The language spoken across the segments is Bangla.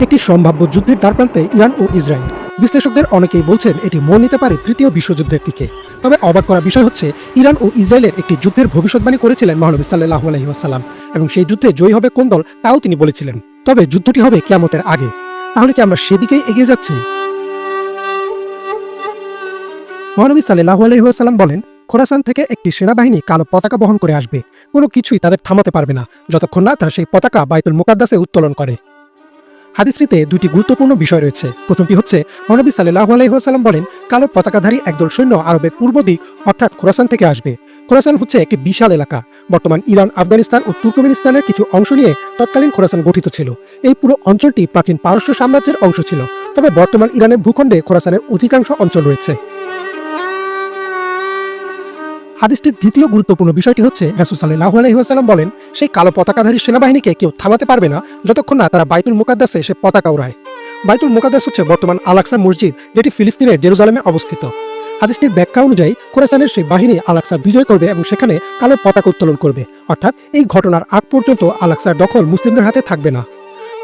একটি সম্ভাব্য যুদ্ধের দ্বারপ্রান্তে ইরান ও ইসরায়েল। বিশ্লেষকদের অনেকেই বলছেন এটি মোড় নিতে পারে তৃতীয় বিশ্বযুদ্ধের দিকে। তবে অবাক করা বিষয় হচ্ছে, ইরান ও ইসরায়েলের একটি যুদ্ধের ভবিষ্যৎবাণী করেছিলেন মহানবী সাল্লাল্লাহু আলাইহি ওয়াসাল্লাম, এবং সেই যুদ্ধে জয়ী হবে কোন দল তাও তিনি বলেছিলেন। তবে যুদ্ধটি হবে কিয়ামতের আগে। তাহলে কি আমরা সেদিকেই এগিয়ে যাচ্ছি? মহানবী সাল্লাল্লাহু আলাইহি ওয়াসাল্লাম বলেন, খোরাসান থেকে একটি সেনাবাহিনী কালো পতাকা বহন করে আসবে। কোনো কিছুই তাদের থামাতে পারবে না যতক্ষণ না তারা সেই পতাকা বাইতুল মুকাদ্দাসে উত্তোলন করে। হাদিসটিতে দুটি গুরুত্বপূর্ণ বিষয় রয়েছে। প্রথমটি হচ্ছে, মহানবী সাল্লাল্লাহু আলাইহি ওয়াসাল্লাম বলেন, কালো পতাকাধারী একদল সৈন্য আরবের পূর্ব দিক অর্থাৎ খোরাসান থেকে আসবে। খোরাসান হচ্ছে একটি বিশাল এলাকা। বর্তমান ইরান, আফগানিস্তান ও তুর্কমেনিস্তানের কিছু অংশ নিয়ে তৎকালীন খোরাসান গঠিত ছিল। এই পুরো অঞ্চলটি প্রাচীন পারস্য সাম্রাজ্যের অংশ ছিল। তবে বর্তমান ইরানের ভূখণ্ডে খোরাসানের অধিকাংশ অঞ্চল রয়েছে। হাদিসটির দ্বিতীয় গুরুত্বপূর্ণ বিষয়টি হচ্ছে, রাসূল সাল্লাল্লাহু আলাইহি ওয়াসাল্লাম বলেন, সেই কালো পতাকাধারী সেনাবাহিনীকে কেউ থামাতে পারবে না যতক্ষণ না তারা বাইতুল মুকাদ্দাসে সে পতাকা উড়ায়। বাইতুল মুকাদ্দাস হচ্ছে বর্তমান আল-আকসা মসজিদ, যেটি ফিলিস্তিনের জেরুজালেমে অবস্থিত। হাদিসটির ব্যাখ্যা অনুযায়ী খোরাসানের সেই বাহিনী আল-আকসা বিজয় করবে এবং সেখানে কালো পতাকা উত্তোলন করবে। অর্থাৎ এই ঘটনার আগ পর্যন্ত আল-আকসার দখল মুসলিমদের হাতে থাকবে না।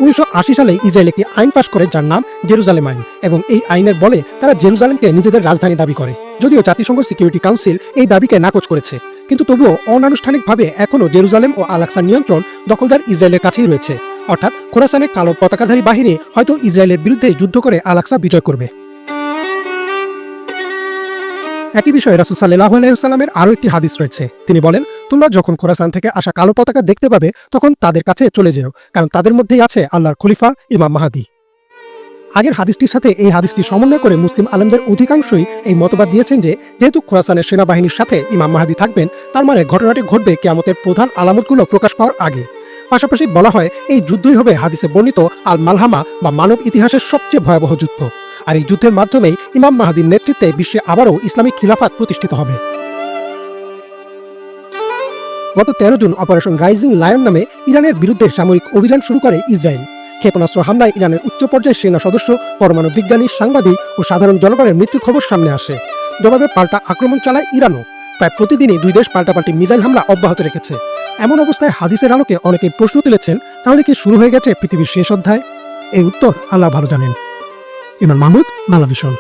1980 সালে ইসরায়েল একটি আইন পাশ করে যার নাম জেরুজালেম আইন, এবং এই আইনের বলে তারা জেরুজালেমকে নিজেদের রাজধানী দাবি করে। যদিও জাতিসংঘ সিকিউরিটি কাউন্সিল এই দাবিকে নাকচ করেছে, কিন্তু তবুও অনানুষ্ঠানিকভাবে এখনও জেরুজালেম ও আল-আকসার নিয়ন্ত্রণ দখলদার ইসরায়েলের কাছেই রয়েছে। অর্থাৎ খোরাসানের কালো পতাকাধারী বাহিনী হয়তো ইসরায়েলের বিরুদ্ধে যুদ্ধ করে আল-আকসা বিজয় করবে। একই বিষয়ে রাসূল সাল্লাল্লাহু আলাইহি ওয়াসাল্লামের আরও একটি হাদিস রয়েছে। তিনি বলেন, তোমরা যখন খোরাসান থেকে আসা কালো পতাকা দেখতে পাবে তখন তাদের কাছে চলে যেও, কারণ তাদের মধ্যেই আছে আল্লাহর খলিফা ইমাম মাহদী। আগের হাদিসটির সাথে এই হাদিসটি সমন্বয় করে মুসলিম আলেমদের অধিকাংশই এই মতবাদ দিয়েছেন যে, যেহেতু খোরাসানের সেনাবাহিনীর সাথে ইমাম মাহদী থাকবেন, তার মানে ঘটনাটি ঘটবে কিয়ামতের প্রধান আলামতগুলো প্রকাশ পাওয়ার আগে। পাশাপাশি বলা হয়, এই যুদ্ধই হবে হাদিসে বর্ণিত আল মালহামা বা মানব ইতিহাসের সবচেয়ে ভয়াবহ যুদ্ধ। আর এই যুদ্ধের মাধ্যমেই ইমাম মাহদীর নেতৃত্বে বিশ্বে আবারও ইসলামিক খিলাফত প্রতিষ্ঠিত হবে। গত 13 জুন অপারেশন রাইজিং লায়ন নামে ইরানের বিরুদ্ধে সামরিক অভিযান শুরু করে ইসরায়েল। ক্ষেপণাস্ত্র হামলায় ইরানের উচ্চ পর্যায়ের সেনা সদস্য, পরমাণু বিজ্ঞানী, সাংবাদিক ও সাধারণ জনগণের মৃত্যুর খবর সামনে আসে। জবাবে পাল্টা আক্রমণ চালায় ইরানও। প্রায় প্রতিদিনই দুই দেশ পাল্টাপাল্টি মিসাইল হামলা অব্যাহত রেখেছে। এমন অবস্থায় হাদিসের আলোকে অনেকেই প্রশ্ন তুলেছেন, তাহলে কি শুরু হয়ে গেছে পৃথিবীর শেষ অধ্যায়? এই উত্তর আল্লাহ ভালো জানেন। ইমরান মাহমুদ, বাংলাভিশন।